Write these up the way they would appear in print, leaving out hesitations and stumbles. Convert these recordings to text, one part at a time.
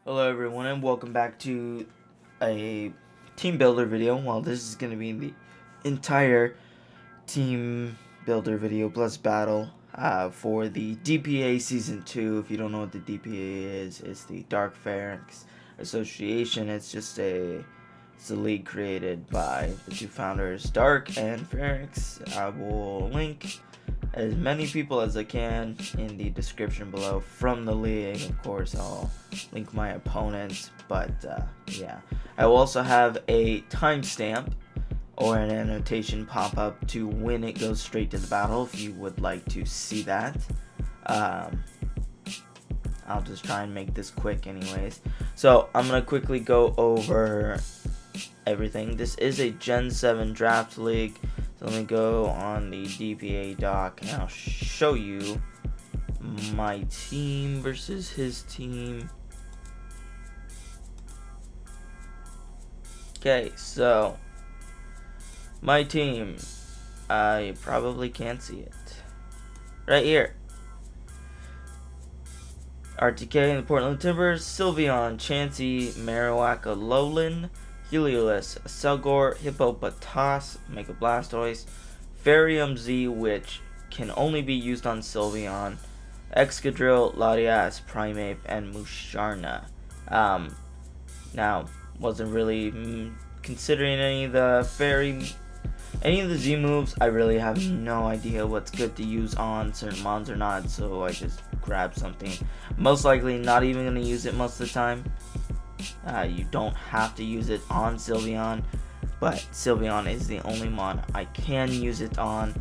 Hello everyone and welcome back to a team builder video. Well, this is going to be the entire team builder video plus battle for the DPA Season 2. If you don't know what the DPA is, it's the Dark Pharynx Association. It's a league created by the two founders, Dark and Pharynx. I will link as many people as I can in the description below from the league. Of course, I'll link my opponents, but yeah. I will also have a timestamp or an annotation pop up to when it goes straight to the battle if you would like to see that. I'll just try and make this quick anyways. So I'm going to quickly go over everything. This is a Gen 7 draft league. So let me go on the DPA doc and I'll show you my team versus his team. Okay, so my team, I probably can't see it. Right here. RTK in the Portland Timburrs, Sylveon, Chansey, Marowak, Alolan, Heliolisk, Selgor, Hippopotas, Mega Blastoise, Farium Z, which can only be used on Sylveon, Excadrill, Latias, Primeape, and Musharna. Now, wasn't really considering any of the Z moves. I really have no idea what's good to use on certain mons or not, so I just grabbed something. Most likely not even going to use it most of the time. You don't have to use it on Sylveon, but Sylveon is the only mon I can use it on.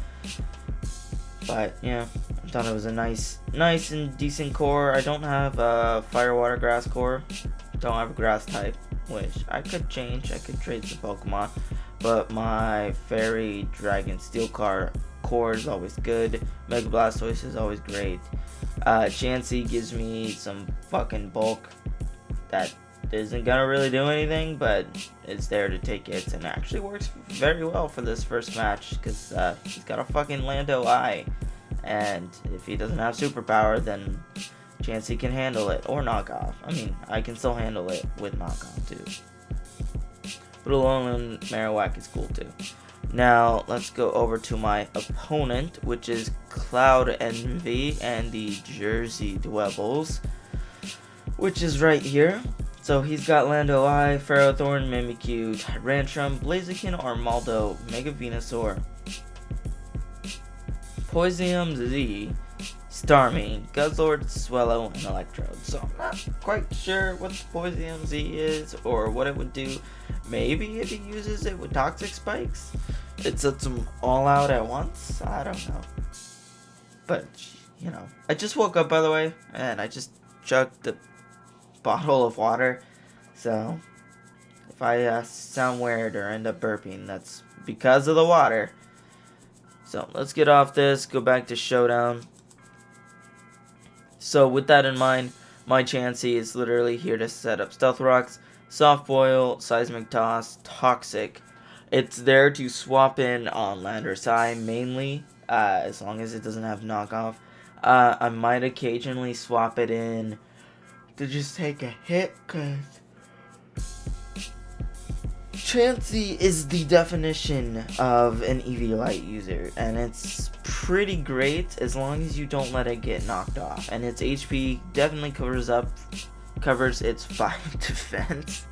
But yeah, I thought it was a nice and decent core. I don't have a fire, water, grass core. Don't have a grass type, which I could change. I could trade some Pokemon, but my fairy, dragon, steel core is always good. Mega Blastoise is always great. Chansey gives me some fucking bulk that isn't gonna really do anything, but it's there to take hits and actually works very well for this first match because he's got a fucking Lando Eye, and if he doesn't have superpower, then Chansey can handle it, or knockoff. I mean, I can still handle it with knockoff too. But Alolan Marowak is cool too. Now let's go over to my opponent, which is Cloud Envy and the Jersey Dwebbles, which is right here. So he's got Lando Eye, Ferrothorn, Mimikyu, Tyrantrum, Blaziken, Armaldo, Mega Venusaur, Poisium Z, Starmie, Guzzlord, Swellow, and Electrode. So I'm not quite sure what the Poisium Z is or what it would do. Maybe if he uses it with Toxic Spikes, it sets them all out at once. I don't know. But, you know. I just woke up, by the way, and I just chugged the bottle of water, so if I sound weird or end up burping, that's because of the water. So let's get off this, go back to Showdown. So with that in mind, my Chansey is literally here to set up Stealth Rocks, Soft Boil, Seismic Toss, Toxic. It's there to swap in on Landorus Eye mainly, as long as it doesn't have knockoff. I might occasionally swap it in to just take a hit, cause Chansey is the definition of an Eviolite user, and it's pretty great as long as you don't let it get knocked off, and its HP definitely covers its 5 defense,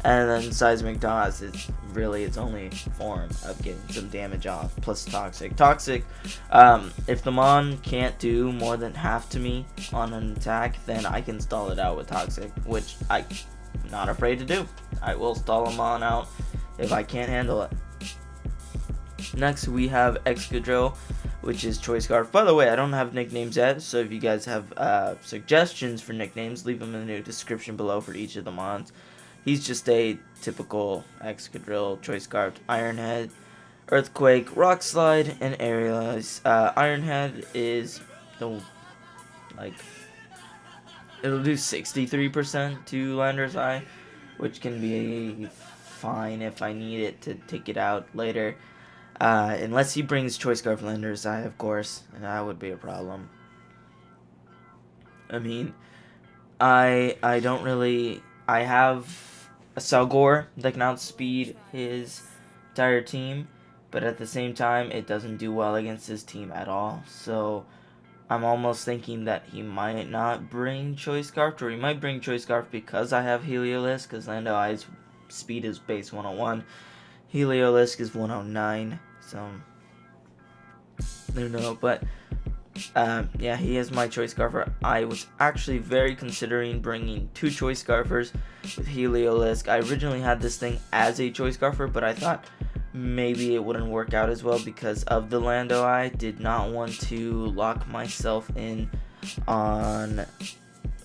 and then Seismic Toss is really its only form of getting some damage off, plus Toxic. Toxic, if the Mon can't do more than half to me on an attack, then I can stall it out with Toxic, which I'm not afraid to do. I will stall a Mon out if I can't handle it. Next, we have Excadrill, which is Choice Scarf. By the way, I don't have nicknames yet, so if you guys have suggestions for nicknames, leave them in the description below for each of the Mons. He's just a typical Excadrill, Choice Scarf, Ironhead, Earthquake, Rock Slide, and Aerialize. Ironhead is it'll do 63% to Landorus Eye, which can be fine if I need it to take it out later. Unless he brings Choice Scarf Landorus Eye, of course, and that would be a problem. I mean, I don't really. I have a Selgor that can outspeed his entire team, but at the same time, it doesn't do well against his team at all. So I'm almost thinking that he might not bring Choice Scarf, or he might bring Choice Scarf because I have Heliolisk, because Lando Eye's speed is base 101. Heliolisk is 109, so I don't know, but yeah, he is my Choice Scarfer. I was actually very considering bringing 2 Choice Scarfers with Heliolisk. I originally had this thing as a Choice Scarfer, but I thought maybe it wouldn't work out as well because of the Lando Eye. Did not want to lock myself in on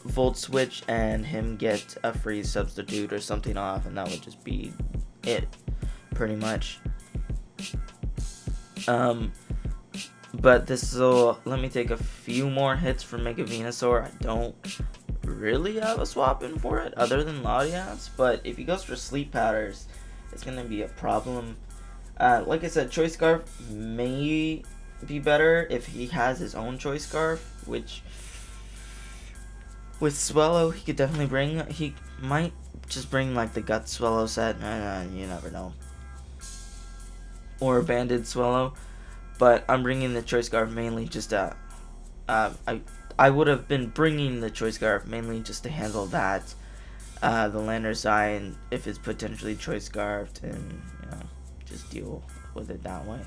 Volt Switch and him get a free substitute or something off, and that would just be it, pretty much. But this will let me take a few more hits from Mega Venusaur. I don't really have a swap in for it other than Latias, but if he goes for Sleep Powders, it's going to be a problem. Like I said, Choice Scarf may be better if he has his own Choice Scarf, which with Swellow he could definitely bring. He might just bring like the Gut Swellow set, you never know. Or a Banded Swellow. But I'm bringing the Choice Scarf mainly just I would have been bringing the Choice Scarf mainly just to handle that, the Lander's Eye, and if it's potentially Choice Scarfed, and just deal with it that way.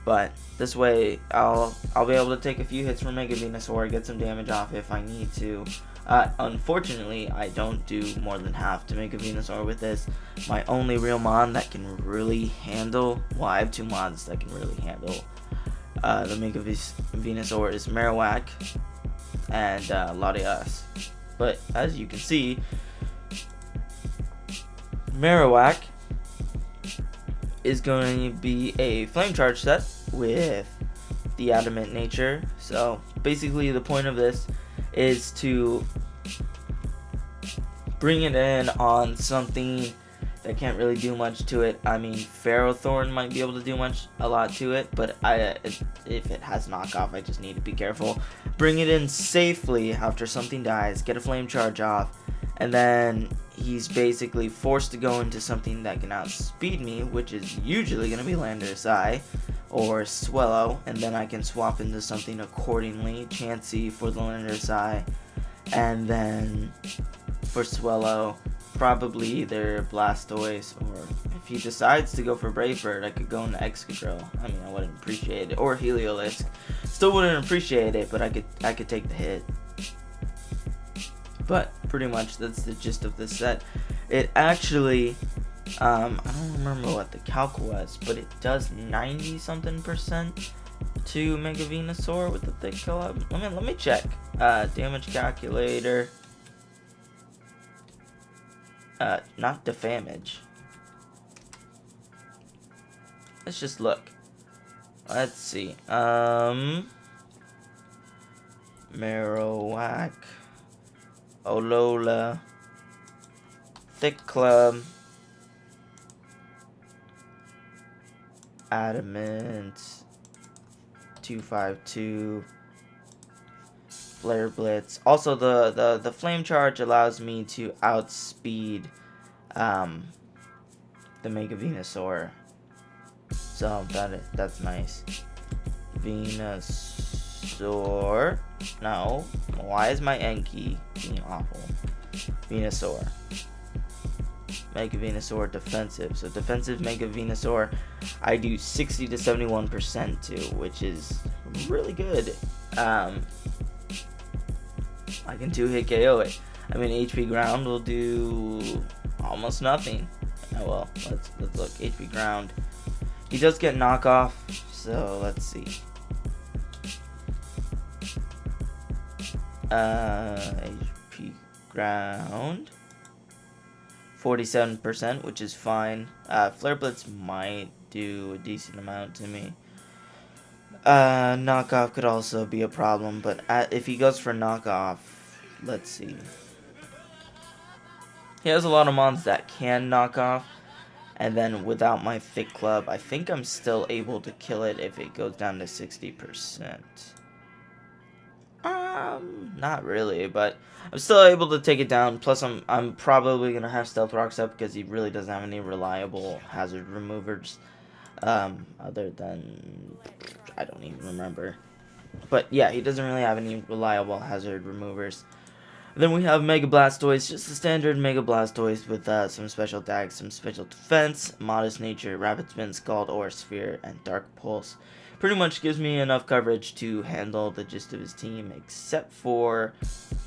But this way, I'll be able to take a few hits from Mega Venusaur, get some damage off if I need to. Unfortunately, I don't do more than half to Mega Venusaur with this. My only real mon that can really handle, well, I have 2 mods that can really handle the Mega Venusaur is Marowak and Latias. But as you can see, Marowak is going to be a Flame Charge set with the Adamant nature. So basically the point of this is to bring it in on something that can't really do much to it. I mean, Ferrothorn might be able to do a lot to it, but if it has knockoff, I just need to be careful. Bring it in safely after something dies, get a Flame Charge off, and then he's basically forced to go into something that can outspeed me, which is usually going to be Lander's Eye or Swellow, and then I can swap into something accordingly. Chansey for the Lander's Eye, and then for Swellow, probably either Blastoise, or if he decides to go for Brave Bird, I could go into Excadrill. I mean, I wouldn't appreciate it, or Heliolisk. Still wouldn't appreciate it, but I could take the hit. But pretty much that's the gist of this set. It actually, I don't remember what the calc was, but it does 90-something% to Mega Venusaur with the thick club. Let me check. Damage calculator. Not defamage. Let's just look. Let's see. Marowak, Olola, Thick Club, Adamant, 252, Flare Blitz. Also, the Flame Charge allows me to outspeed the Mega Venusaur. So that's nice. Venusaur. No. Why is my Enki being awful? Venusaur. Mega Venusaur defensive. So defensive Mega Venusaur, I do 60 to 71% to, which is really good. I can 2-hit KO it. I mean, HP Ground will do almost nothing. Oh well, let's look. HP Ground. He does get knockoff, so let's see. HP Ground. 47%, which is fine. Flare Blitz might do a decent amount to me. Knockoff could also be a problem, but if he goes for knockoff, let's see. He has a lot of mons that can knock off, and then without my Thick Club, I think I'm still able to kill it if it goes down to 60%. Not really, but I'm still able to take it down. Plus, I'm probably gonna have Stealth Rocks up because he really doesn't have any reliable hazard removers. Other than I don't even remember. But yeah, he doesn't really have any reliable hazard removers. Then we have Mega Blastoise, just the standard Mega Blastoise with some special attacks, some special defense, Modest Nature, Rapid Spin, Scald, Aura Sphere, and Dark Pulse. Pretty much gives me enough coverage to handle the gist of his team, except for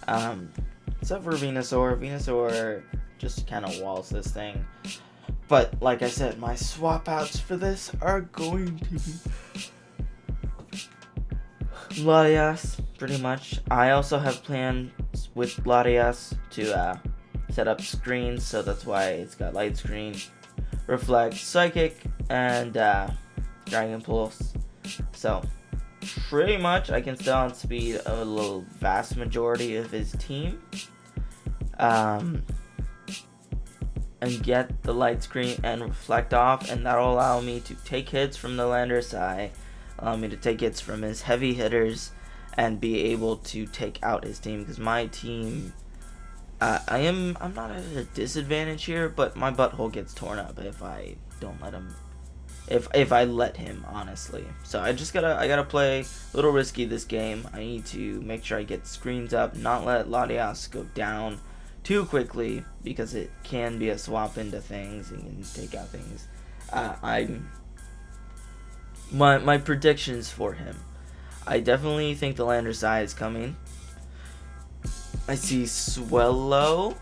Venusaur. Venusaur just kind of walls this thing. But like I said, my swap outs for this are going to be Latias, pretty much. I also have plans with Latias to set up screens, so that's why it's got Light Screen, Reflect, Psychic, and Dragon Pulse. So pretty much I can still outspeed a little vast majority of his team. And get the Light Screen and Reflect off, and that'll allow me to take hits from the Landorus Eye, allow me to take hits from his heavy hitters, and be able to take out his team, because my team, I'm not at a disadvantage here, but my butthole gets torn up if I don't let him, if I let him, honestly. So I gotta play a little risky this game. I need to make sure I get screens up, not let Latias go down too quickly, because it can be a swap into things and can take out things. My predictions for him. I definitely think the Landorus Eye is coming. I see Swellow.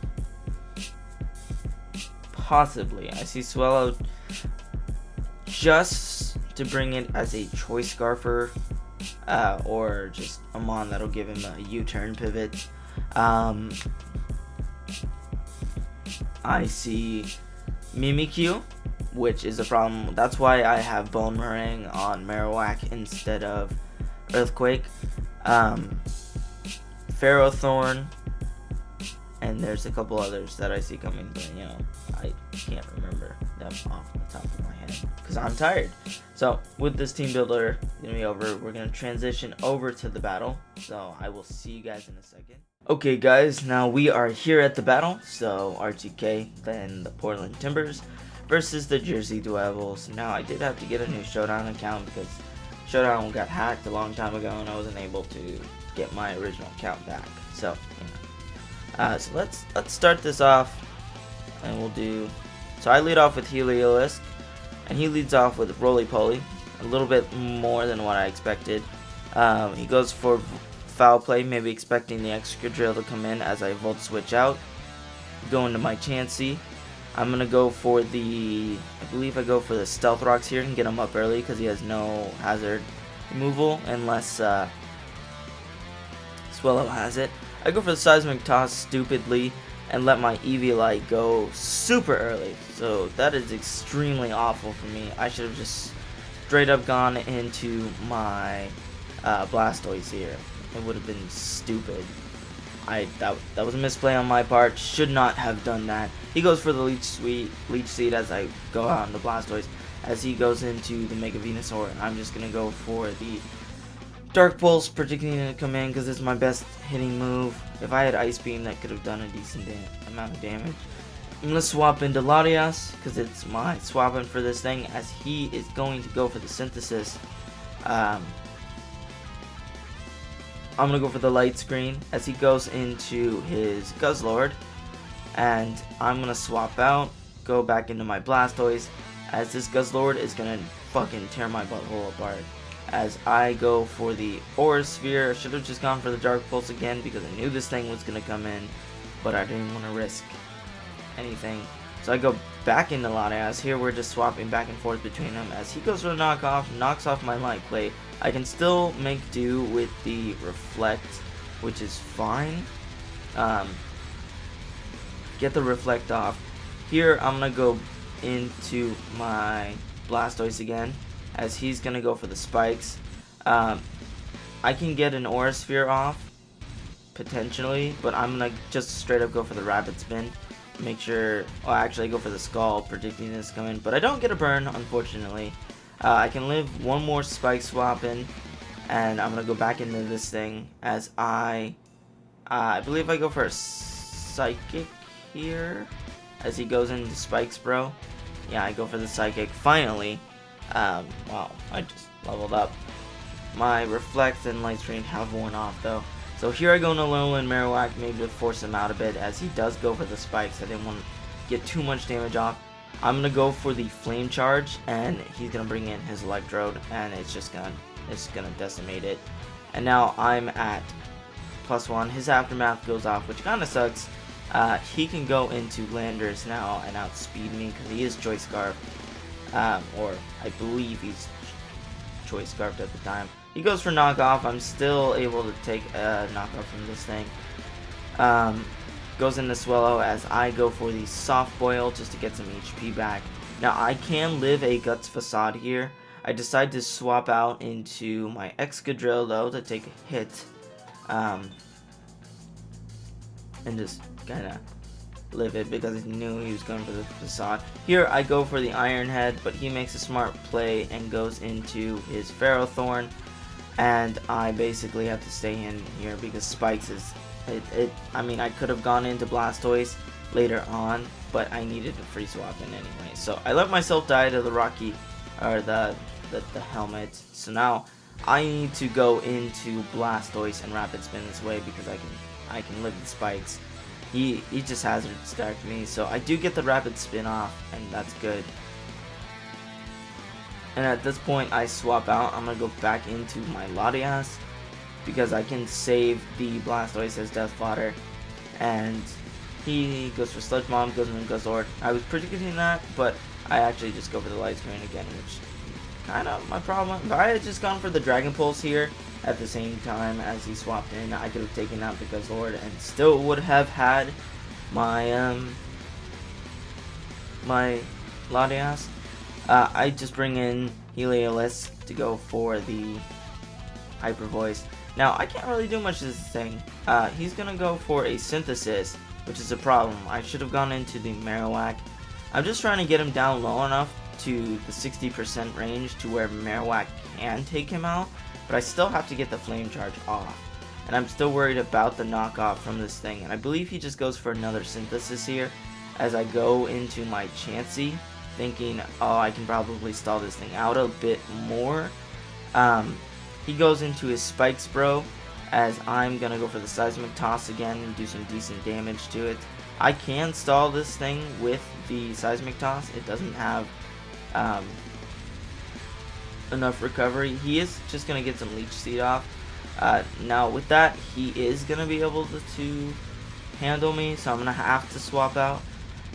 Possibly. I see Swellow just to bring it as a Choice Scarfer, or just a Mon that'll give him a U-turn pivot. I see Mimikyu, which is a problem. That's why I have Bone Meringue on Marowak instead of Earthquake. Ferrothorn, and there's a couple others that I see coming, but you know, I can't remember them off the top of my head because I'm tired. So with this team builder gonna be over, we're gonna transition over to the battle. So I will see you guys in a second. Okay guys, now we are here at the battle. So R2K, then the Portland Timburrs versus the Jersey Weaviles. Now I did have to get a new Showdown account because Showdown got hacked a long time ago and I wasn't able to get my original account back. So, so let's start this off, and we'll do. So I lead off with Heliolisk, and he leads off with Roly Poly, a little bit more than what I expected. He goes for Foul Play, maybe expecting the Excadrill to come in as I Volt Switch out. Go into my Chansey. I'm gonna go for the, I believe I go for the Stealth Rocks here and get him up early because he has no hazard removal unless Swellow has it. I go for the Seismic Toss stupidly and let my Eevee go super early. So that is extremely awful for me. I should have just straight up gone into my Blastoise here. It would have been stupid. That was a misplay on my part. Should not have done that. He goes for the Leech Seed as I go out on the Blastoise. As he goes into the Mega Venusaur, and I'm just gonna go for the Dark Pulse, predicting it to come in because it's my best hitting move. If I had Ice Beam, that could have done a decent amount of damage. I'm gonna swap into Latias because it's my swapping for this thing, as he is going to go for the Synthesis. I'm gonna go for the Light Screen as he goes into his Guzzlord, and I'm gonna swap out, go back into my Blastoise, as this Guzzlord is gonna fucking tear my butthole apart. As I go for the Aura Sphere, I should have just gone for the Dark Pulse again because I knew this thing was gonna come in, but I didn't want to risk anything. So I go back into Latias. Here we're just swapping back and forth between them. As he goes for the knockoff, knocks off my Light Plate. I can still make do with the Reflect, which is fine. Get the Reflect off. Here I'm gonna go into my Blastoise again, as he's gonna go for the Spikes. I can get an Aura Sphere off potentially, but I'm gonna just straight up go for the Rapid Spin. Make sure, oh, actually I go for the Skull, predicting this coming, but I don't get a burn, unfortunately. I can live one more Spike swap in, and I'm gonna go back into this thing as I believe I go for a psychic here as he goes into spikes, bro. Yeah, I go for the psychic finally. Wow, I just leveled up. My reflect and light screen have worn off though. So here I go into Alolan Marowak, maybe to force him out a bit as he does go for the spikes. I didn't want to get too much damage off. I'm gonna go for the flame charge, and he's gonna bring in his Electrode, and it's gonna decimate it. And now I'm at +1. His aftermath goes off, which kind of sucks. He can go into Landers now and outspeed me because he is Choice Scarf, or I believe he's Choice Scarfed at the time. He goes for knockoff. I'm still able to take a knockoff from this thing. Goes into Swellow as I go for the Soft Boil just to get some HP back. Now I can live a Guts Facade here. I decide to swap out into my Excadrill though to take a hit. And just kind of live it because he knew he was going for the Facade. Here I go for the Iron Head, but he makes a smart play and goes into his Ferrothorn. And I basically have to stay in here because Spikes is... I mean, I could have gone into Blastoise later on, but I needed to free swap in anyway. So I let myself die to the Rocky, or the helmet. So now I need to go into Blastoise and Rapid Spin this way because I can live the Spikes. He just hazard stacked me, so I do get the Rapid Spin off, and that's good. And at this point I swap out. I'm gonna go back into my Latias because I can save the Blastoise as Death Fodder, and he goes for Sludge Bomb, goes into Guzzlord. I was predicting that, but I actually just go for the Light Screen again, which kind of my problem. If I had just gone for the Dragon Pulse here at the same time as he swapped in, I could have taken out the Guzzlord and still would have had my my Latias. I just bring in Heliolisk to go for the Hyper Voice. Now I can't really do much of this thing. He's gonna go for a Synthesis, which is a problem. I should have gone into the Marowak. I'm just trying to get him down low enough to the 60% range to where Marowak can take him out, but I still have to get the Flame Charge off. And I'm still worried about the knockoff from this thing. And I believe he just goes for another Synthesis here as I go into my Chansey, thinking, oh, I can probably stall this thing out a bit more. He goes into his Spikes, bro, as I'm going to go for the Seismic Toss again and do some decent damage to it. I can stall this thing with the Seismic Toss. It doesn't have enough recovery. He is just going to get some Leech Seed off. Now with that, he is going to be able to handle me, so I'm going to have to swap out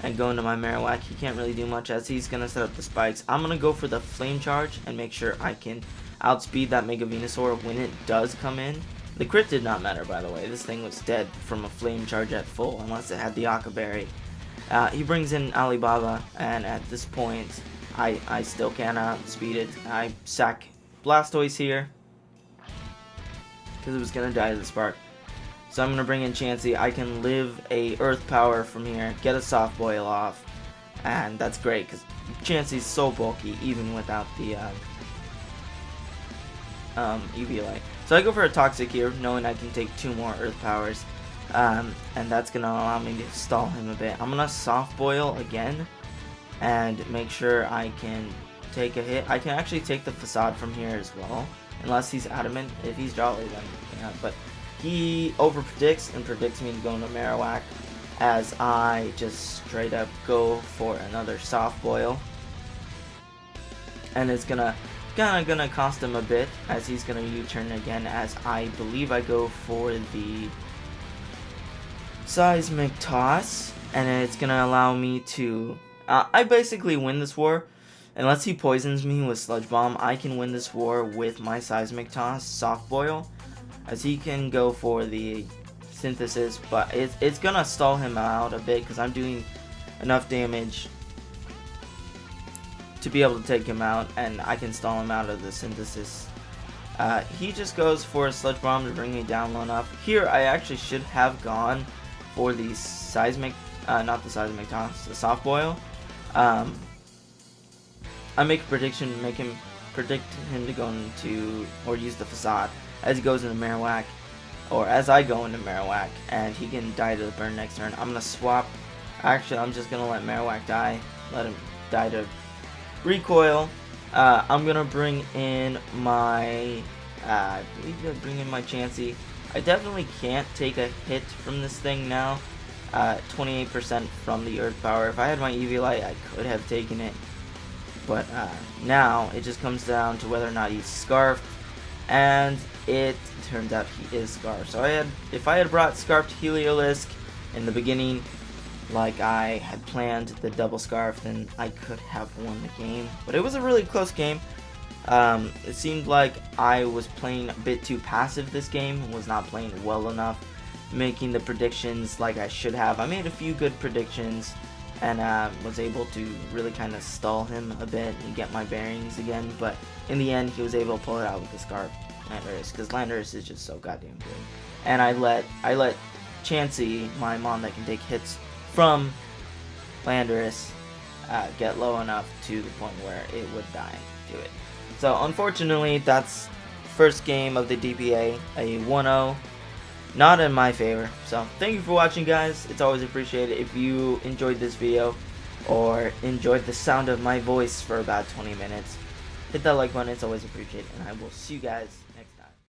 and go into my Marowak. He can't really do much as he's going to set up the Spikes. I'm going to go for the Flame Charge and make sure I can outspeed that Mega Venusaur when it does come in. The crit did not matter, by the way. This thing was dead from a Flame Charge at full unless it had the Akka Berry. He brings in Alibaba, and at this point I still can't outspeed it. I sack Blastoise here because it was going to die to the Spark. So I'm going to bring in Chansey. I can live a Earth Power from here, get a Soft Boil off, and that's great because Chansey's so bulky even without the Eviolite. So I go for a Toxic here, knowing I can take 2 more Earth Powers, and that's going to allow me to stall him a bit. I'm going to Soft Boil again and make sure I can take a hit. I can actually take the Facade from here as well, unless he's Adamant. If he's Jolly, then yeah, but he overpredicts and predicts me to go into Marowak as I just straight up go for another Soft Boil, and it's gonna cost him a bit as he's gonna U-turn again, as I believe I go for the Seismic Toss, and it's gonna allow me to I basically win this war. Unless he poisons me with Sludge Bomb, I can win this war with my Seismic Toss, Soft Boil, as he can go for the Synthesis, but it's gonna stall him out a bit because I'm doing enough damage to be able to take him out, and I can stall him out of the Synthesis. He just goes for a Sludge Bomb to bring me down low enough. Here I actually should have gone for the Seismic, not the Seismic Toss, the Soft Boil. I make a prediction, make him predict him to go into, or use the facade as he goes into Marowak, or as I go into Marowak, and he can die to the burn next turn. I'm going to swap. Actually, I'm just going to let Marowak die. Let him die to recoil. I'm going to bring in my, I believe I'm bring in my Chansey. I definitely can't take a hit from this thing now. 28% from the Earth Power. If I had my Eviolite, I could have taken it. But now it just comes down to whether or not he's Scarfed, and it turns out he is Scarfed. So if I had brought Scarfed Heliolisk in the beginning, like I had planned the double Scarf, then I could have won the game. But it was a really close game. It seemed like I was playing a bit too passive this game, was not playing well enough, making the predictions like I should have. I made a few good predictions, and was able to really kind of stall him a bit and get my bearings again, but in the end he was able to pull it out with the Scarf Landorus, because Landorus is just so goddamn good. And I let Chansey, my Mon that can take hits from Landorus, get low enough to the point where it would die to it. So unfortunately, that's first game of the DPA, a 1-0. Not in my favor. So thank you for watching, guys. It's always appreciated. If you enjoyed this video or enjoyed the sound of my voice for about 20 minutes, hit that like button. It's always appreciated, and I will see you guys